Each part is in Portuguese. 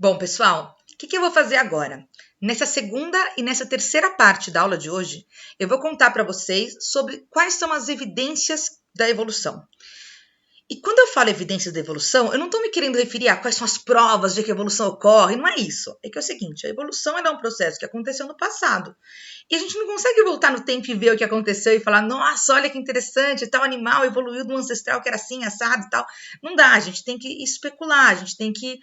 Bom, pessoal, o que eu vou fazer agora? Nessa segunda e nessa terceira parte da aula de hoje, eu vou contar para vocês sobre quais são as evidências da evolução. E quando eu falo evidências da evolução, eu não estou me querendo referir a quais são as provas de que a evolução ocorre, não é isso. É que é o seguinte, a evolução é um processo que aconteceu no passado. E a gente não consegue voltar no tempo e ver o que aconteceu e falar, nossa, olha que interessante, tal animal evoluiu de um ancestral que era assim, assado e tal. Não dá, a gente tem que especular, a gente tem que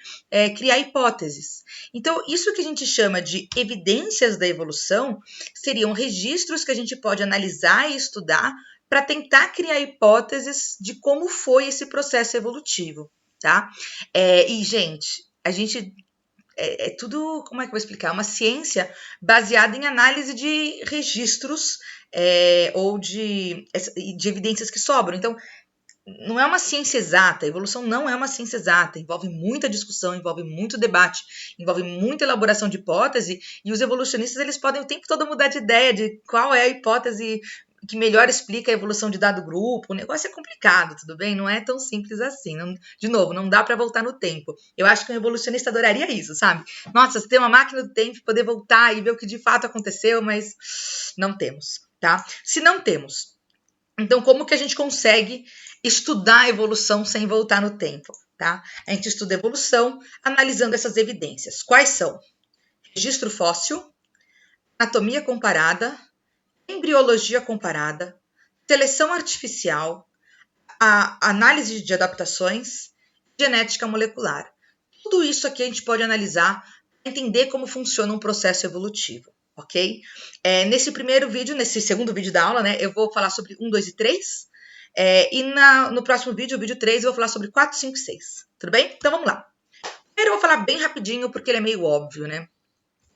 criar hipóteses. Então, isso que a gente chama de evidências da evolução seriam registros que a gente pode analisar e estudar para tentar criar hipóteses de como foi esse processo evolutivo, tá? E, gente, a gente tudo, como é que eu vou explicar? Uma ciência baseada em análise de registros ou de evidências que sobram. Então, não é uma ciência exata, a evolução não é uma ciência exata, envolve muita discussão, envolve muito debate, envolve muita elaboração de hipótese, e os evolucionistas eles podem o tempo todo mudar de ideia de qual é a hipótese que melhor explica a evolução de dado grupo. O negócio é complicado, tudo bem? Não é tão simples assim. Não, de novo, não dá para voltar no tempo. Eu acho que um evolucionista adoraria isso, sabe? Nossa, você tem uma máquina do tempo, poder voltar e ver o que de fato aconteceu, mas não temos, tá? Se não temos, então como que a gente consegue estudar a evolução sem voltar no tempo, tá? A gente estuda a evolução analisando essas evidências. Quais são? Registro fóssil, anatomia comparada, embriologia comparada, seleção artificial, a análise de adaptações, genética molecular. Tudo isso aqui a gente pode analisar para entender como funciona um processo evolutivo, ok? Nesse primeiro vídeo, nesse segundo vídeo da aula, né, eu vou falar sobre 1, 2 e 3. No próximo vídeo, o vídeo 3, eu vou falar sobre 4, 5 e 6. Tudo bem? Então vamos lá. Primeiro eu vou falar bem rapidinho, porque ele é meio óbvio, né?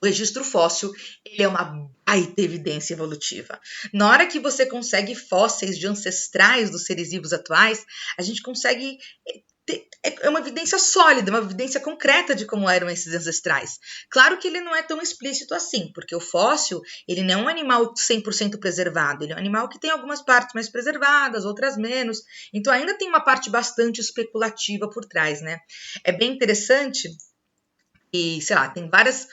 O registro fóssil, ele é uma baita evidência evolutiva. Na hora que você consegue fósseis de ancestrais dos seres vivos atuais, a gente consegue é uma evidência sólida, uma evidência concreta de como eram esses ancestrais. Claro que ele não é tão explícito assim, porque o fóssil, ele não é um animal 100% preservado, ele é um animal que tem algumas partes mais preservadas, outras menos, então ainda tem uma parte bastante especulativa por trás, né? É bem interessante e, sei lá, tem vários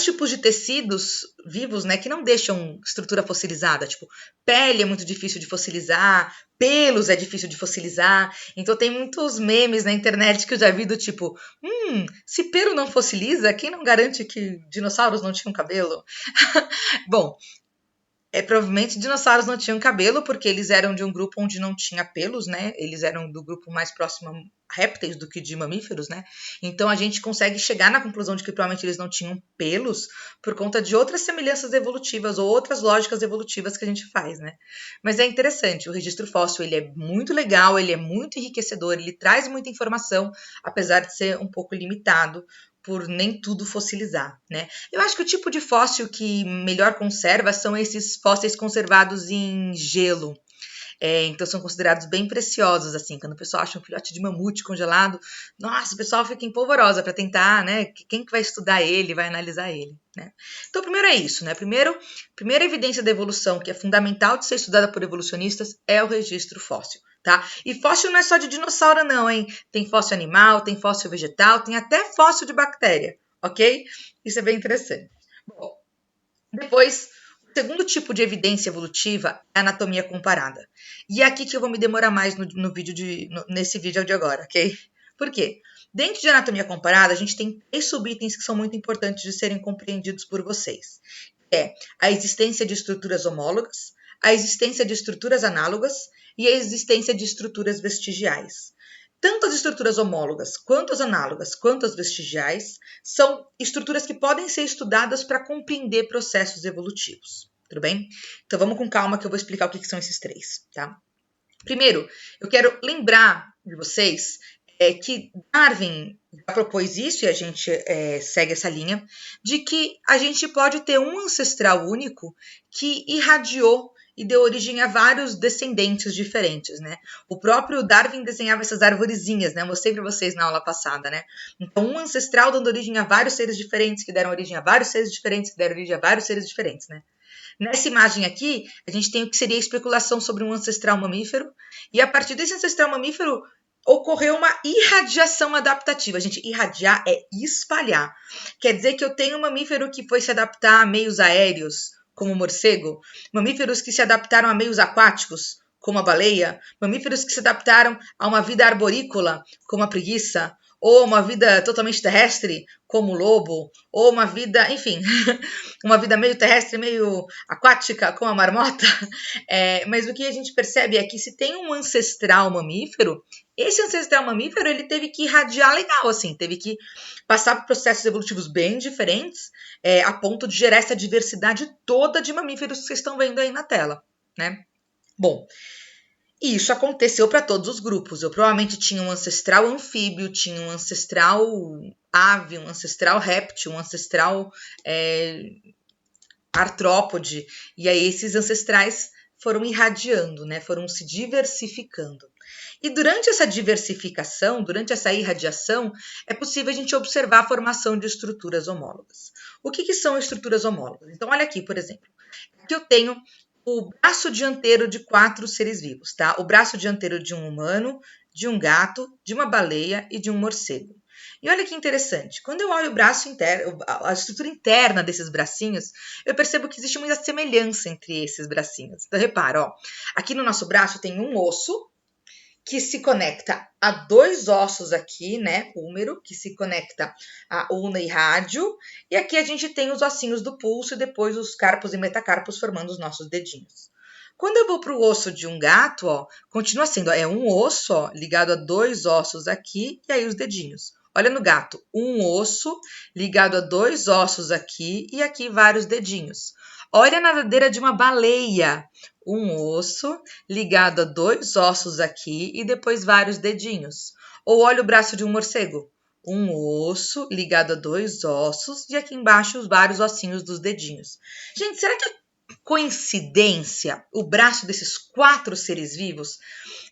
tipos de tecidos vivos, né, que não deixam estrutura fossilizada. Tipo, pele é muito difícil de fossilizar, pelos é difícil de fossilizar. Então tem muitos memes na internet que eu já vi do tipo, se pelo não fossiliza, quem não garante que dinossauros não tinham cabelo? Bom, provavelmente dinossauros não tinham cabelo, porque eles eram de um grupo onde não tinha pelos, né? Eles eram do grupo mais próximo a répteis do que de mamíferos, né? Então a gente consegue chegar na conclusão de que provavelmente eles não tinham pelos por conta de outras semelhanças evolutivas ou outras lógicas evolutivas que a gente faz, né? Mas é interessante, o registro fóssil ele é muito legal, ele é muito enriquecedor, ele traz muita informação, apesar de ser um pouco limitado por nem tudo fossilizar, né? Eu acho que o tipo de fóssil que melhor conserva são esses fósseis conservados em gelo. Então são considerados bem preciosos, assim, quando o pessoal acha um filhote de mamute congelado, nossa, o pessoal fica empolvorosa para tentar, né? Quem que vai estudar ele, vai analisar ele, né? Então, primeiro é isso, né? Primeira evidência da evolução que é fundamental de ser estudada por evolucionistas é o registro fóssil. Tá? E fóssil não é só de dinossauro, não, hein? Tem fóssil animal, tem fóssil vegetal, tem até fóssil de bactéria, ok? Isso é bem interessante. Bom, depois, o segundo tipo de evidência evolutiva é a anatomia comparada. E é aqui que eu vou me demorar mais nesse vídeo de agora, ok? Por quê? Dentro de anatomia comparada, a gente tem 3 subitens que são muito importantes de serem compreendidos por vocês. A existência de estruturas homólogas, a existência de estruturas análogas e a existência de estruturas vestigiais. Tanto as estruturas homólogas, quanto as análogas, quanto as vestigiais, são estruturas que podem ser estudadas para compreender processos evolutivos. Tudo bem? Então vamos com calma que eu vou explicar o que são esses 3, tá? Primeiro, eu quero lembrar de vocês que Darwin já propôs isso, e a gente segue essa linha, de que a gente pode ter um ancestral único que irradiou e deu origem a vários descendentes diferentes, né? O próprio Darwin desenhava essas arvorezinhas, né? Eu mostrei para vocês na aula passada, né? Então, um ancestral dando origem a vários seres diferentes, que deram origem a vários seres diferentes, que deram origem a vários seres diferentes, né? Nessa imagem aqui, a gente tem o que seria a especulação sobre um ancestral mamífero, e a partir desse ancestral mamífero, ocorreu uma irradiação adaptativa. Gente, irradiar é espalhar. Quer dizer que eu tenho um mamífero que foi se adaptar a meios aéreos, como o morcego, mamíferos que se adaptaram a meios aquáticos, como a baleia, mamíferos que se adaptaram a uma vida arborícola, como a preguiça, ou uma vida totalmente terrestre, como o lobo, ou uma vida, enfim, uma vida meio terrestre, meio aquática, como a marmota. Mas o que a gente percebe é que se tem um ancestral mamífero, esse ancestral mamífero ele teve que irradiar legal, assim, teve que passar por processos evolutivos bem diferentes, a ponto de gerar essa diversidade toda de mamíferos que vocês estão vendo aí na tela, né? Bom, e isso aconteceu para todos os grupos. Eu provavelmente tinha um ancestral anfíbio, tinha um ancestral ave, um ancestral réptil, um ancestral artrópode. E aí esses ancestrais foram irradiando, né? Foram se diversificando. E durante essa diversificação, durante essa irradiação, é possível a gente observar a formação de estruturas homólogas. O que são estruturas homólogas? Então, olha aqui, por exemplo. Aqui eu tenho o braço dianteiro de 4 seres vivos, tá? O braço dianteiro de um humano, de um gato, de uma baleia e de um morcego. E olha que interessante, quando eu olho o braço interno, a estrutura interna desses bracinhos, eu percebo que existe muita semelhança entre esses bracinhos. Então, repara, ó, aqui no nosso braço tem um osso, que se conecta a 2 ossos aqui, né, húmero, que se conecta a ulna e rádio, e aqui a gente tem os ossinhos do pulso e depois os carpos e metacarpos formando os nossos dedinhos. Quando eu vou para o osso de um gato, ó, continua sendo, é um osso, ó, ligado a 2 ossos aqui e aí os dedinhos. Olha no gato, um osso ligado a 2 ossos aqui e aqui vários dedinhos. Olha a nadadeira de uma baleia, um osso ligado a 2 ossos aqui e depois vários dedinhos. Ou olha o braço de um morcego, um osso ligado a 2 ossos e aqui embaixo os vários ossinhos dos dedinhos. Gente, será que é coincidência o braço desses 4 seres vivos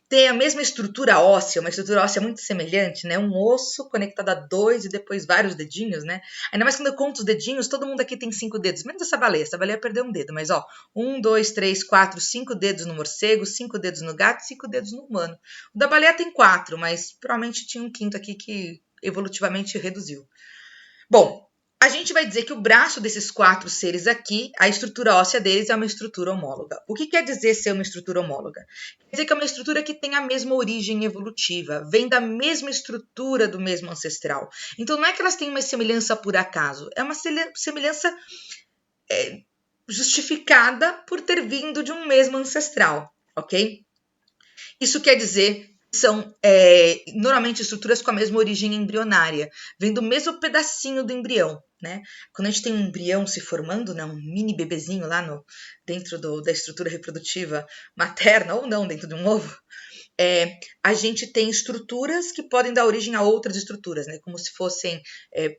ter a mesma estrutura óssea, uma estrutura óssea muito semelhante, né? Um osso conectado a 2 e depois vários dedinhos, né? Ainda mais quando eu conto os dedinhos, todo mundo aqui tem 5 dedos, menos essa baleia perdeu um dedo, mas ó, 1, 2, 3, 4, 5 dedos no morcego, 5 dedos no gato, 5 dedos no humano. O da baleia tem 4, mas provavelmente tinha um quinto aqui que evolutivamente reduziu. Bom, a gente vai dizer que o braço desses 4 seres aqui, a estrutura óssea deles é uma estrutura homóloga. O que quer dizer ser uma estrutura homóloga? Quer dizer que é uma estrutura que tem a mesma origem evolutiva, vem da mesma estrutura do mesmo ancestral. Então não é que elas têm uma semelhança por acaso, é uma semelhança justificada por ter vindo de um mesmo ancestral, ok? Isso quer dizer são normalmente estruturas com a mesma origem embrionária, vem do mesmo pedacinho do embrião, né? Quando a gente tem um embrião se formando, né, um mini bebezinho lá dentro da estrutura reprodutiva materna, ou não, dentro de um ovo, a gente tem estruturas que podem dar origem a outras estruturas, né? Como se fossem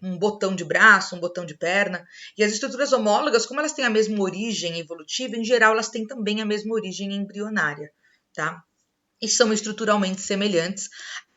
um botão de braço, um botão de perna. E as estruturas homólogas, como elas têm a mesma origem evolutiva, em geral elas têm também a mesma origem embrionária, tá? E são estruturalmente semelhantes,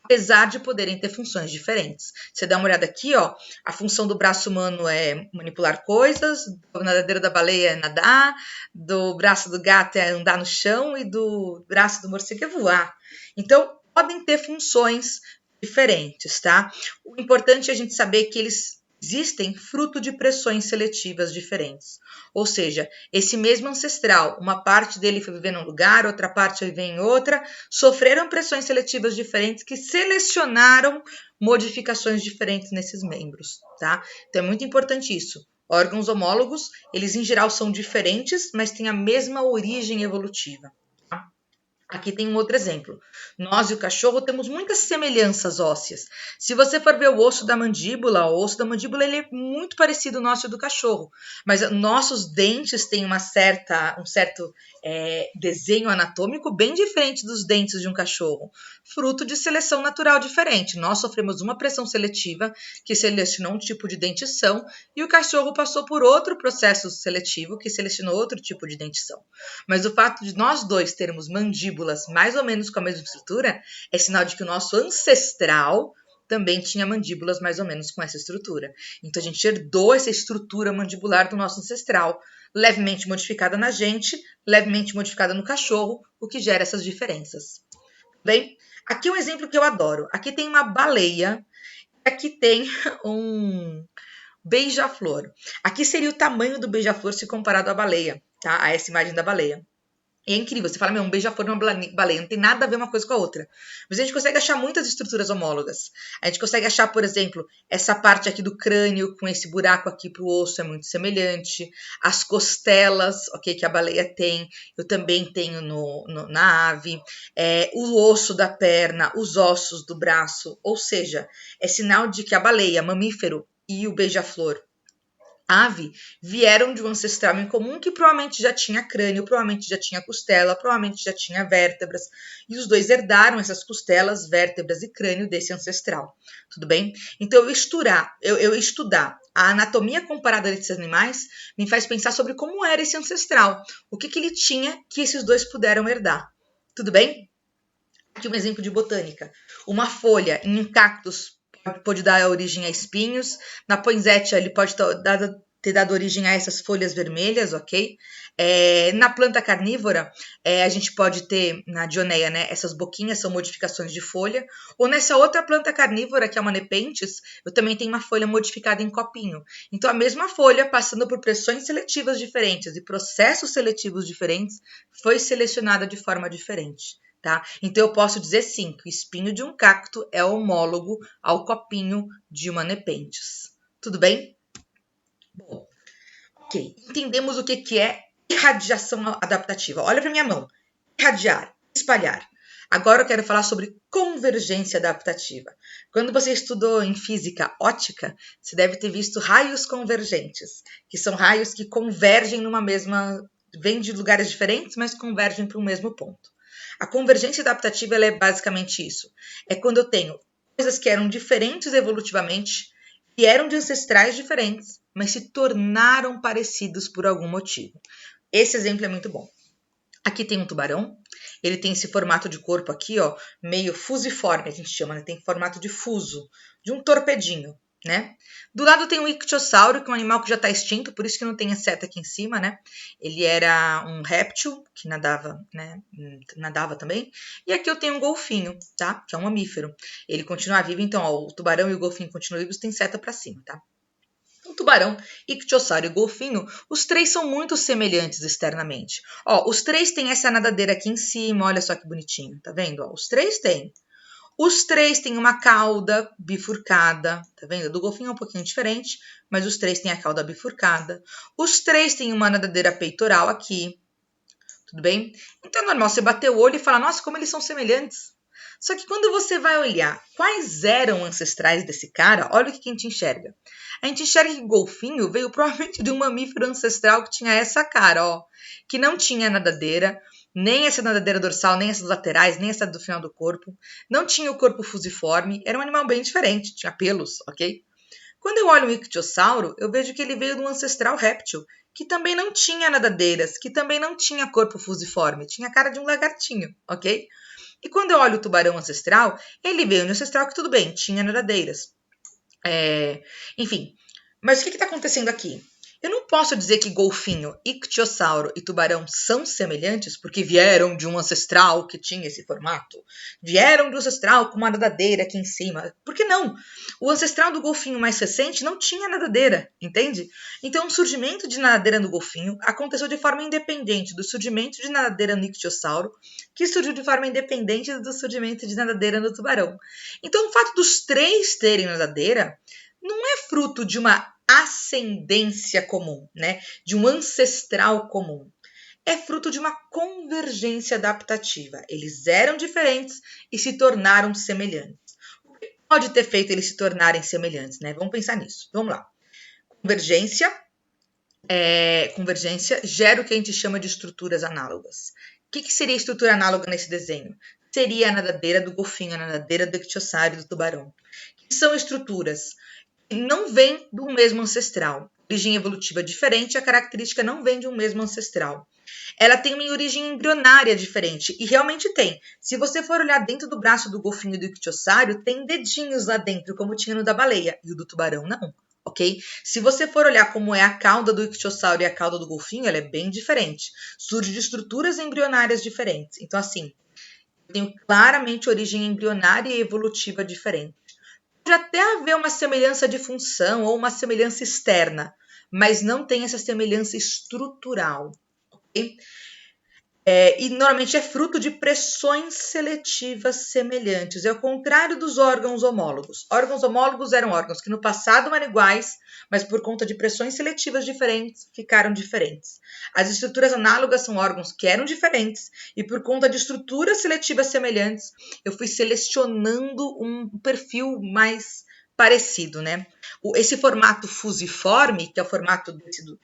apesar de poderem ter funções diferentes. Você dá uma olhada aqui, ó, a função do braço humano é manipular coisas, da nadadeira da baleia é nadar, do braço do gato é andar no chão e do braço do morcego é voar. Então, podem ter funções diferentes, tá? O importante é a gente saber que eles existem fruto de pressões seletivas diferentes. Ou seja, esse mesmo ancestral, uma parte dele foi viver num lugar, outra parte foi viver em outra, sofreram pressões seletivas diferentes que selecionaram modificações diferentes nesses membros, tá? Então é muito importante isso. Órgãos homólogos, eles em geral são diferentes, mas têm a mesma origem evolutiva. Aqui tem um outro exemplo. Nós e o cachorro temos muitas semelhanças ósseas. Se você for ver o osso da mandíbula, o osso da mandíbula ele é muito parecido ao nosso do cachorro, mas nossos dentes têm um certo desenho anatômico bem diferente dos dentes de um cachorro, fruto de seleção natural diferente. Nós sofremos uma pressão seletiva que selecionou um tipo de dentição e o cachorro passou por outro processo seletivo que selecionou outro tipo de dentição. Mas o fato de nós dois termos mandíbulas mais ou menos com a mesma estrutura é sinal de que o nosso ancestral também tinha mandíbulas mais ou menos com essa estrutura. Então, a gente herdou essa estrutura mandibular do nosso ancestral, levemente modificada na gente, levemente modificada no cachorro, o que gera essas diferenças. Bem, Aqui é um exemplo que eu adoro. Aqui tem uma baleia, aqui tem um beija-flor. Aqui seria o tamanho do beija-flor se comparado à baleia, tá? A essa imagem da baleia. E é incrível, você fala, meu, um beija-flor e uma baleia, não tem nada a ver uma coisa com a outra. Mas a gente consegue achar muitas estruturas homólogas. A gente consegue achar, por exemplo, essa parte aqui do crânio com esse buraco aqui pro osso é muito semelhante. As costelas, ok, que a baleia tem, eu também tenho na ave. O osso da perna, os ossos do braço, ou seja, é sinal de que a baleia, mamífero e o beija-flor, ave, vieram de um ancestral em comum que provavelmente já tinha crânio, provavelmente já tinha costela, provavelmente já tinha vértebras, e os dois herdaram essas costelas, vértebras e crânio desse ancestral. Tudo bem? Então, eu estudar a anatomia comparada desses animais me faz pensar sobre como era esse ancestral, o que ele tinha que esses dois puderam herdar. Tudo bem? Aqui um exemplo de botânica. Uma folha em um cactus pode dar origem a espinhos. Na poinsettia, ele pode ter dado origem a essas folhas vermelhas, ok? Na planta carnívora, a gente pode ter, na dioneia, né? Essas boquinhas são modificações de folha. Ou nessa outra planta carnívora, que é uma nepenthes, eu também tenho uma folha modificada em copinho. Então, a mesma folha, passando por pressões seletivas diferentes e processos seletivos diferentes, foi selecionada de forma diferente. Tá? Então, eu posso dizer sim que o espinho de um cacto é homólogo ao copinho de uma nepenthes. Tudo bem? Bom, ok. Entendemos o que é irradiação adaptativa. Olha para minha mão. Irradiar, espalhar. Agora eu quero falar sobre convergência adaptativa. Quando você estudou em física ótica, você deve ter visto raios convergentes, que são raios que convergem numa mesma... vêm de lugares diferentes, mas convergem para o mesmo ponto. A convergência adaptativa ela é basicamente isso. É quando eu tenho coisas que eram diferentes evolutivamente, que eram de ancestrais diferentes, mas se tornaram parecidos por algum motivo. Esse exemplo é muito bom. Aqui tem um tubarão, ele tem esse formato de corpo aqui, ó, meio fusiforme, a gente chama, né? Tem formato de fuso, de um torpedinho, né? Do lado tem um ictiosauro, que é um animal que já está extinto, por isso que não tem a seta aqui em cima, né? Ele era um réptil que nadava, né? Nadava também. E aqui eu tenho um golfinho, tá? Que é um mamífero. Ele continua vivo, então, ó, o tubarão e o golfinho continuam vivos, tem seta para cima, tá? O tubarão, ictiosauro e golfinho, os três são muito semelhantes externamente. Ó, os três têm essa nadadeira aqui em cima, olha só que bonitinho, tá vendo? Ó, os três têm. Os três têm uma cauda bifurcada, tá vendo? Do golfinho é um pouquinho diferente, mas os três têm a cauda bifurcada. Os três têm uma nadadeira peitoral aqui, tudo bem? Então é normal você bater o olho e falar, nossa, como eles são semelhantes. Só que quando você vai olhar quais eram ancestrais desse cara, olha o que a gente enxerga. A gente enxerga que o golfinho veio provavelmente de um mamífero ancestral que tinha essa cara, ó, que não tinha nadadeira, nem essa nadadeira dorsal, nem essas laterais, nem essa do final do corpo. Não tinha o corpo fusiforme, era um animal bem diferente, tinha pelos, ok? Quando eu olho o ictiosauro, eu vejo que ele veio de um ancestral réptil, que também não tinha nadadeiras, que também não tinha corpo fusiforme, tinha a cara de um lagartinho, ok? E quando eu olho o tubarão ancestral, ele veio de um ancestral que tudo bem, tinha nadadeiras. Enfim, mas o que está acontecendo aqui? Eu não posso dizer que golfinho, ictiosauro e tubarão são semelhantes porque vieram de um ancestral que tinha esse formato. Vieram de um ancestral com uma nadadeira aqui em cima. Por que não? O ancestral do golfinho mais recente não tinha nadadeira, entende? Então o surgimento de nadadeira no golfinho aconteceu de forma independente do surgimento de nadadeira no ictiosauro, que surgiu de forma independente do surgimento de nadadeira no tubarão. Então o fato dos três terem nadadeira não é fruto de uma ascendência comum, né? De um ancestral comum. É fruto de uma convergência adaptativa. Eles eram diferentes e se tornaram semelhantes. O que pode ter feito eles se tornarem semelhantes, né? Vamos pensar nisso. Vamos lá. Convergência gera o que a gente chama de estruturas análogas. O que seria estrutura análoga nesse desenho? Seria a nadadeira do golfinho, a nadadeira do ictiosauro e do tubarão. Que são estruturas que não vêm do mesmo ancestral. Origem evolutiva diferente, a característica não vem de um mesmo ancestral. Ela tem uma origem embrionária diferente, e realmente tem. Se você for olhar dentro do braço do golfinho e do ictiosauro, tem dedinhos lá dentro, como tinha no da baleia, e o do tubarão não, ok? Se você for olhar como é a cauda do ictiosauro e a cauda do golfinho, ela é bem diferente. Surge de estruturas embrionárias diferentes. Então, assim, Tenho claramente origem embrionária e evolutiva diferente. Pode até haver uma semelhança de função ou uma semelhança externa, mas não tem essa semelhança estrutural. Okay? E normalmente é fruto de pressões seletivas semelhantes. É o contrário dos órgãos homólogos. Órgãos homólogos eram órgãos que no passado eram iguais, mas por conta de pressões seletivas diferentes, ficaram diferentes. As estruturas análogas são órgãos que eram diferentes, e por conta de estruturas seletivas semelhantes, eu fui selecionando um perfil mais parecido, né? Esse formato fusiforme, que é o formato do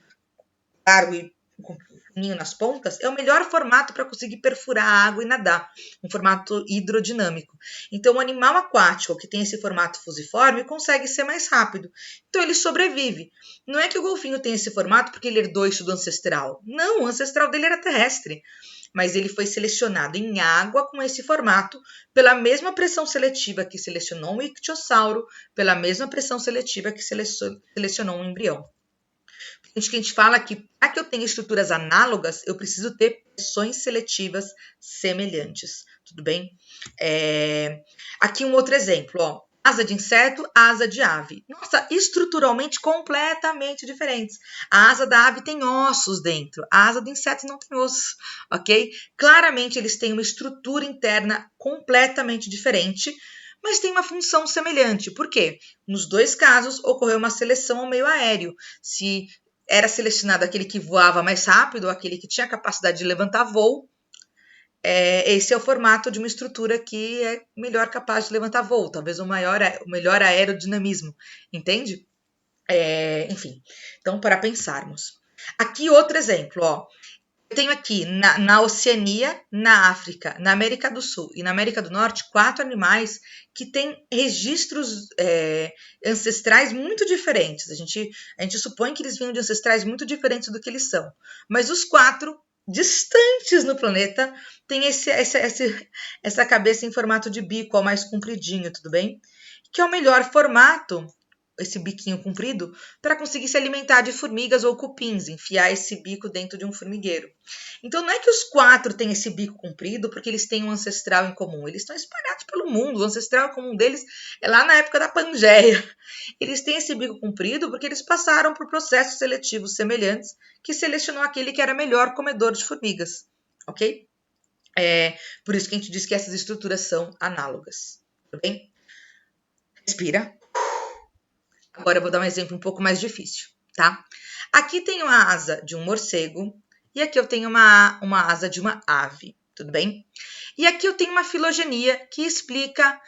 largo e com fininho nas pontas, é o melhor formato para conseguir perfurar a água e nadar, um formato hidrodinâmico. Então, o animal aquático que tem esse formato fusiforme consegue ser mais rápido. Então, ele sobrevive. Não é que o golfinho tem esse formato porque ele herdou isso do ancestral. Não, o ancestral dele era terrestre. Mas ele foi selecionado em água com esse formato, pela mesma pressão seletiva que selecionou um ictiosauro, pela mesma pressão seletiva que selecionou um embrião. Que a gente fala que para que eu tenha estruturas análogas, eu preciso ter pressões seletivas semelhantes, tudo bem? Aqui um outro exemplo, ó. Asa de inseto, asa de ave. Nossa, estruturalmente completamente diferentes. A asa da ave tem ossos dentro, a asa do inseto não tem osso, ok? Claramente eles têm uma estrutura interna completamente diferente, mas tem uma função semelhante. Por quê? Nos dois casos ocorreu uma seleção ao meio aéreo. Se era selecionado aquele que voava mais rápido, aquele que tinha capacidade de levantar voo. Esse é o formato de uma estrutura que é melhor capaz de levantar voo, talvez o melhor aerodinamismo, entende? Enfim, então para pensarmos. Aqui outro exemplo, ó. Eu tenho aqui na Oceania, na África, na América do Sul e na América do Norte 4 animais que têm registros ancestrais muito diferentes. A gente supõe que eles vinham de ancestrais muito diferentes do que eles são. Mas os 4 distantes no planeta têm essa cabeça em formato de bico, ao mais compridinho, tudo bem? Que é o melhor formato, esse biquinho comprido, para conseguir se alimentar de formigas ou cupins, enfiar esse bico dentro de um formigueiro. Então, não é que os 4 têm esse bico comprido porque eles têm um ancestral em comum. Eles estão espalhados pelo mundo. O ancestral comum deles é lá na época da Pangeia. Eles têm esse bico comprido porque eles passaram por processos seletivos semelhantes que selecionou aquele que era melhor comedor de formigas, ok? Por isso que a gente diz que essas estruturas são análogas, tudo bem? Respira. Agora eu vou dar um exemplo um pouco mais difícil, tá? Aqui tem uma asa de um morcego e aqui eu tenho uma asa de uma ave, tudo bem? E aqui eu tenho uma filogenia que explica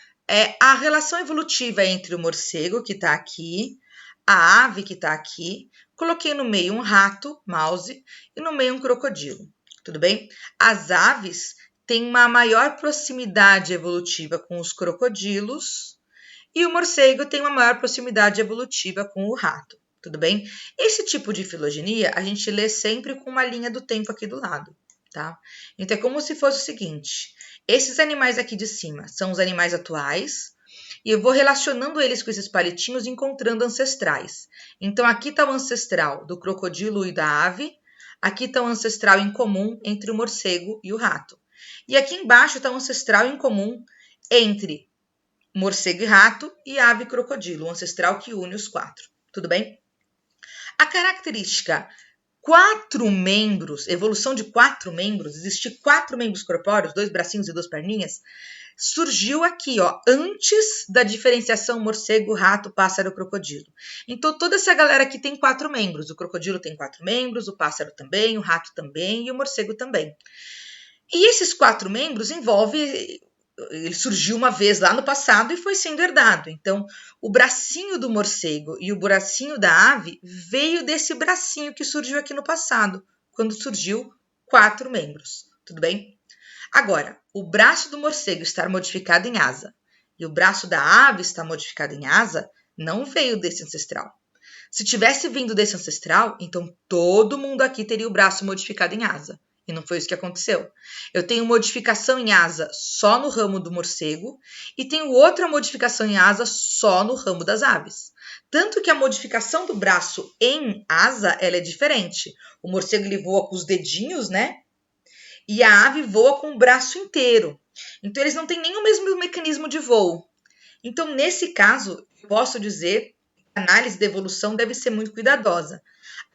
a relação evolutiva entre o morcego, que está aqui, a ave, que está aqui. Coloquei no meio um rato, mouse, e no meio um crocodilo, tudo bem? As aves têm uma maior proximidade evolutiva com os crocodilos, e o morcego tem uma maior proximidade evolutiva com o rato, tudo bem? Esse tipo de filogenia a gente lê sempre com uma linha do tempo aqui do lado, tá? Então é como se fosse o seguinte: esses animais aqui de cima são os animais atuais, e eu vou relacionando eles com esses palitinhos, encontrando ancestrais. Então aqui está o ancestral do crocodilo e da ave, aqui está o ancestral em comum entre o morcego e o rato. E aqui embaixo está o ancestral em comum entre morcego e rato e ave e crocodilo, o ancestral que une os 4, tudo bem? A característica 4 membros, evolução de 4 membros, existir 4 membros corpóreos, 2 bracinhos e 2 perninhas, surgiu aqui, ó, antes da diferenciação morcego, rato, pássaro, crocodilo. Então, toda essa galera aqui tem 4 membros. O crocodilo tem 4 membros, o pássaro também, o rato também e o morcego também. E esses 4 membros ele surgiu uma vez lá no passado e foi sendo herdado. Então, o bracinho do morcego e o bracinho da ave veio desse bracinho que surgiu aqui no passado, quando surgiu 4 membros, tudo bem? Agora, o braço do morcego estar modificado em asa e o braço da ave estar modificado em asa não veio desse ancestral. Se tivesse vindo desse ancestral, então todo mundo aqui teria o braço modificado em asa. E não foi isso que aconteceu. Eu tenho modificação em asa só no ramo do morcego e tenho outra modificação em asa só no ramo das aves. Tanto que a modificação do braço em asa, ela é diferente. O morcego ele voa com os dedinhos, né? E a ave voa com o braço inteiro. Então, eles não têm nem o mesmo mecanismo de voo. Então, nesse caso, eu posso dizer que a análise da evolução deve ser muito cuidadosa.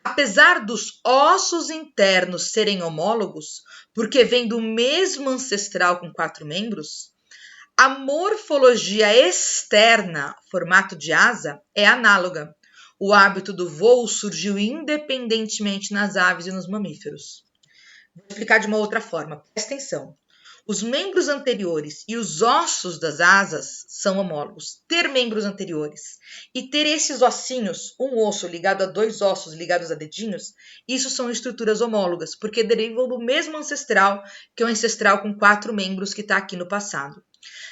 Apesar dos ossos internos serem homólogos, porque vem do mesmo ancestral com 4 membros, a morfologia externa, formato de asa, é análoga. O hábito do voo surgiu independentemente nas aves e nos mamíferos. Vou explicar de uma outra forma, presta atenção. Os membros anteriores e os ossos das asas são homólogos. Ter membros anteriores e ter esses ossinhos, um osso ligado a 2 ossos ligados a dedinhos, isso são estruturas homólogas, porque derivam do mesmo ancestral, que é o ancestral com 4 membros que está aqui no passado.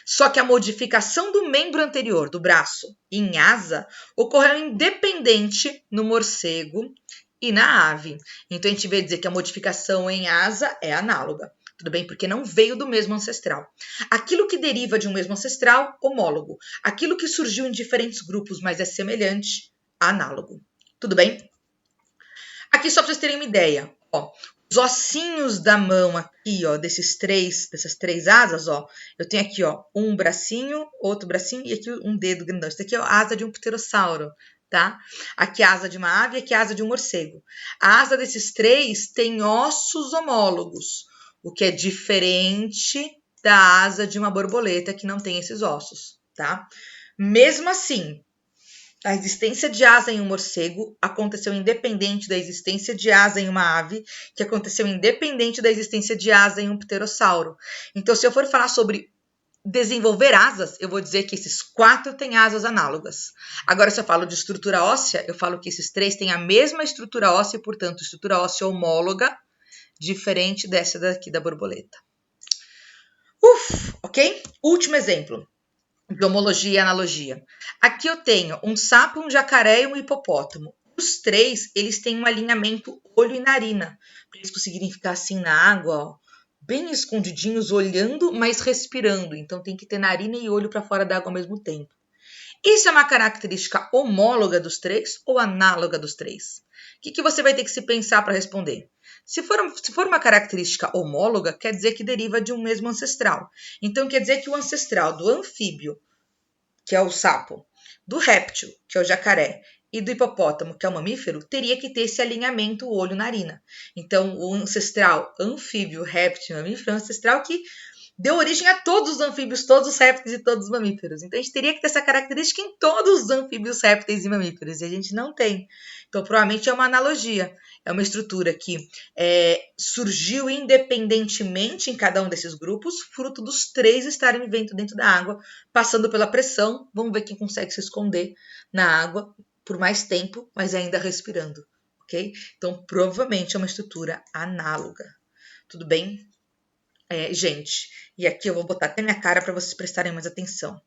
Só que a modificação do membro anterior, do braço, em asa, ocorreu independente no morcego e na ave. Então, a gente vai dizer que a modificação em asa é análoga. Tudo bem? Porque não veio do mesmo ancestral. Aquilo que deriva de um mesmo ancestral, homólogo. Aquilo que surgiu em diferentes grupos, mas é semelhante, análogo. Tudo bem? Aqui só para vocês terem uma ideia. Ó, os ossinhos da mão aqui, ó, dessas três asas, ó. Eu tenho aqui, ó, um bracinho, outro bracinho e aqui um dedo grandão. Isso aqui é a asa de um pterossauro, tá? Aqui a asa de uma ave e aqui a asa de um morcego. A asa desses 3 tem ossos homólogos, o que é diferente da asa de uma borboleta que não tem esses ossos, tá? Mesmo assim, a existência de asa em um morcego aconteceu independente da existência de asa em uma ave, que aconteceu independente da existência de asa em um pterossauro. Então, se eu for falar sobre desenvolver asas, eu vou dizer que esses 4 têm asas análogas. Agora, se eu falo de estrutura óssea, eu falo que esses 3 têm a mesma estrutura óssea, portanto, estrutura óssea homóloga, diferente dessa daqui da borboleta. Ok? Último exemplo de homologia e analogia. Aqui eu tenho um sapo, um jacaré e um hipopótamo. Os 3, eles têm um alinhamento olho e narina, para eles conseguirem ficar assim na água, ó, bem escondidinhos, olhando, mas respirando. Então tem que ter narina e olho para fora da água ao mesmo tempo. Isso é uma característica homóloga dos 3 ou análoga dos 3? O que você vai ter que se pensar para responder? Se for uma característica homóloga, quer dizer que deriva de um mesmo ancestral. Então, quer dizer que o ancestral do anfíbio, que é o sapo, do réptil, que é o jacaré, e do hipopótamo, que é o mamífero, teria que ter esse alinhamento olho-narina. Então, o ancestral anfíbio, réptil e mamífero é um ancestral que deu origem a todos os anfíbios, todos os répteis e todos os mamíferos. Então, a gente teria que ter essa característica em todos os anfíbios, répteis e mamíferos, e a gente não tem. Então, provavelmente é uma analogia. É uma estrutura que surgiu independentemente em cada um desses grupos, fruto dos 3 estarem vivendo dentro da água, passando pela pressão. Vamos ver quem consegue se esconder na água por mais tempo, mas ainda respirando, ok? Então, provavelmente é uma estrutura análoga. Tudo bem? Gente, e aqui eu vou botar até minha cara para vocês prestarem mais atenção.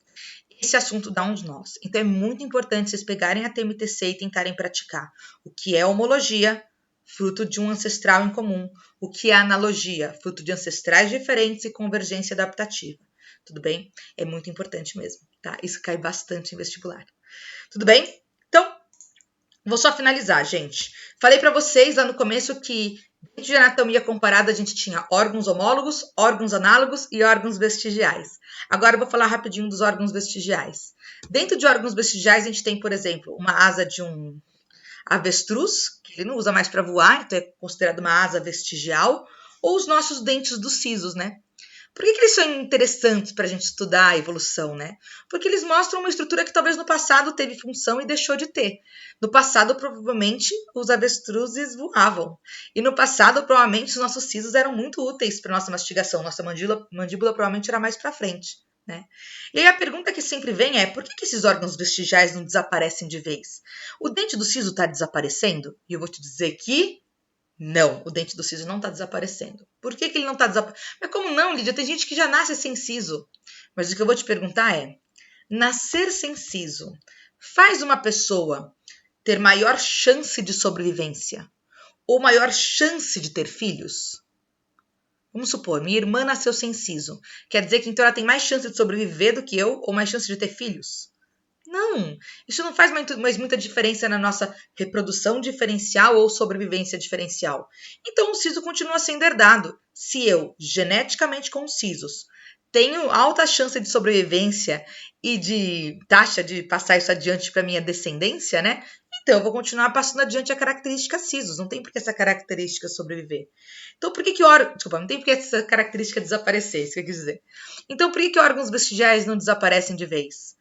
Esse assunto dá uns nós. Então, é muito importante vocês pegarem a TMTC e tentarem praticar o que é homologia, fruto de um ancestral em comum, o que é analogia, fruto de ancestrais diferentes e convergência adaptativa. Tudo bem? É muito importante mesmo, tá? Isso cai bastante em vestibular. Tudo bem? Então, vou só finalizar, gente. Falei para vocês lá no começo que dentro de anatomia comparada a gente tinha órgãos homólogos, órgãos análogos e órgãos vestigiais. Agora eu vou falar rapidinho dos órgãos vestigiais. Dentro de órgãos vestigiais a gente tem, por exemplo, uma asa de um avestruz, que ele não usa mais para voar, então é considerado uma asa vestigial, ou os nossos dentes dos sisos, né? Por que eles são interessantes para a gente estudar a evolução, né? Porque eles mostram uma estrutura que talvez no passado teve função e deixou de ter. No passado, provavelmente, os avestruzes voavam. E no passado, provavelmente, os nossos sisos eram muito úteis para nossa mastigação. Nossa mandíbula provavelmente era mais para frente, né? E aí a pergunta que sempre vem é, por que esses órgãos vestigiais não desaparecem de vez? O dente do siso está desaparecendo? E eu vou te dizer que não, o dente do siso não está desaparecendo. Por que ele não está desaparecendo? Mas como não, Lídia? Tem gente que já nasce sem siso. Mas o que eu vou te perguntar é, nascer sem siso faz uma pessoa ter maior chance de sobrevivência ou maior chance de ter filhos? Vamos supor, minha irmã nasceu sem siso. Quer dizer que então ela tem mais chance de sobreviver do que eu ou mais chance de ter filhos? Não, isso não faz mais muita diferença na nossa reprodução diferencial ou sobrevivência diferencial. Então, o siso continua sendo herdado. Se eu, geneticamente com sisos, tenho alta chance de sobrevivência e de taxa de passar isso adiante para minha descendência, né? Então, eu vou continuar passando adiante a característica CISUS. Não tem por que essa característica sobreviver. Então, por que órgãos... Desculpa, não tem por que essa característica desaparecer, isso que eu quis dizer. Então, por que órgãos vestigiais não desaparecem de vez?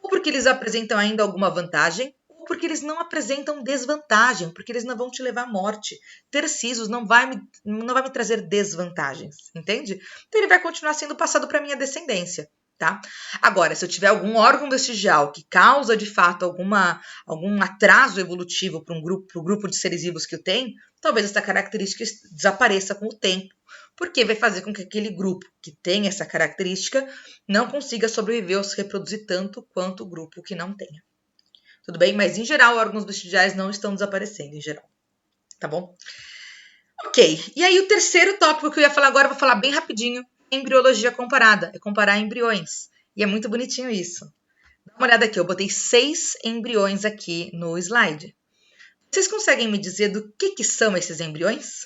Ou porque eles apresentam ainda alguma vantagem, ou porque eles não apresentam desvantagem, porque eles não vão te levar à morte. Ter CISUS não vai me trazer desvantagens, entende? Então, ele vai continuar sendo passado para minha descendência. Tá? Agora, se eu tiver algum órgão vestigial que causa, de fato, algum atraso evolutivo para o grupo de seres vivos que eu tenho, talvez essa característica desapareça com o tempo, porque vai fazer com que aquele grupo que tem essa característica não consiga sobreviver ou se reproduzir tanto quanto o grupo que não tenha. Tudo bem? Mas, em geral, órgãos vestigiais não estão desaparecendo, em geral. Tá bom? Ok. E aí, o terceiro tópico que eu ia falar agora, eu vou falar bem rapidinho, embriologia comparada, é comparar embriões. E é muito bonitinho isso. Dá uma olhada aqui, eu botei 6 embriões aqui no slide. Vocês conseguem me dizer do que são esses embriões?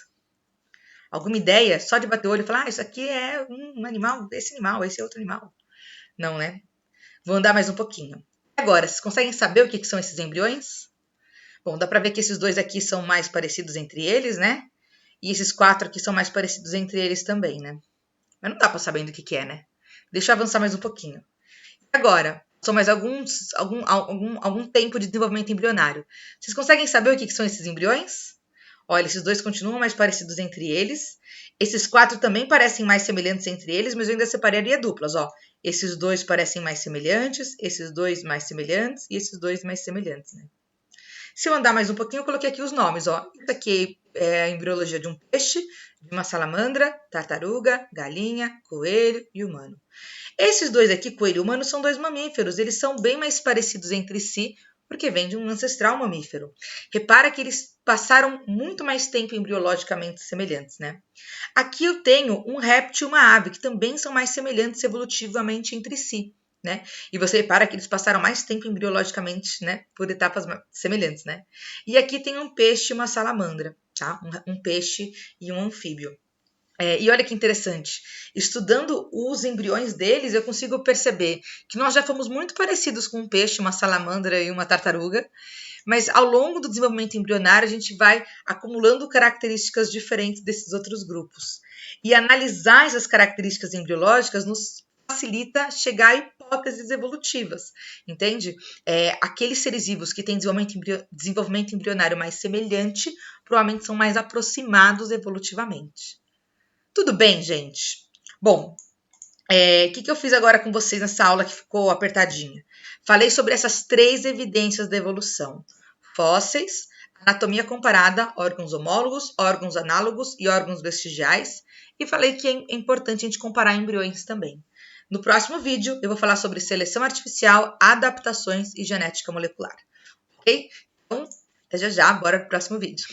Alguma ideia? Só de bater o olho e falar, isso aqui é um animal, esse é outro animal. Não, né? Vou andar mais um pouquinho. Agora, vocês conseguem saber o que são esses embriões? Bom, dá para ver que esses dois aqui são mais parecidos entre eles, né? E esses 4 aqui são mais parecidos entre eles também, né? Mas não dá para saber do que é, né? Deixa eu avançar mais um pouquinho. Agora, são mais algum tempo de desenvolvimento embrionário. Vocês conseguem saber o que são esses embriões? Olha, esses dois continuam mais parecidos entre eles. Esses 4 também parecem mais semelhantes entre eles, mas eu ainda separaria duplas, ó. Esses 2 parecem mais semelhantes, esses 2 mais semelhantes e esses 2 mais semelhantes, né? Se eu andar mais um pouquinho, eu coloquei aqui os nomes, ó. Isso aqui é a embriologia de um peixe, de uma salamandra, tartaruga, galinha, coelho e humano. Esses dois aqui, coelho e humano, são 2 mamíferos. Eles são bem mais parecidos entre si, porque vêm de um ancestral mamífero. Repara que eles passaram muito mais tempo embriologicamente semelhantes, né? Aqui eu tenho um réptil e uma ave, que também são mais semelhantes evolutivamente entre si, né? E você repara que eles passaram mais tempo embriologicamente, né? Por etapas semelhantes, né? E aqui tem um peixe e uma salamandra, tá? Um peixe e um anfíbio. E olha que interessante, estudando os embriões deles, eu consigo perceber que nós já fomos muito parecidos com um peixe, uma salamandra e uma tartaruga, mas ao longo do desenvolvimento embrionário a gente vai acumulando características diferentes desses outros grupos. E analisar essas características embriológicas nos facilita chegar a hipóteses evolutivas, entende? Aqueles seres vivos que têm desenvolvimento embrionário mais semelhante, provavelmente são mais aproximados evolutivamente. Tudo bem, gente? Bom, o que eu fiz agora com vocês nessa aula que ficou apertadinha? Falei sobre essas 3 evidências da evolução. Fósseis, anatomia comparada, órgãos homólogos, órgãos análogos e órgãos vestigiais. E falei que é importante a gente comparar embriões também. No próximo vídeo, eu vou falar sobre seleção artificial, adaptações e genética molecular. Ok? Então, até já, bora pro próximo vídeo.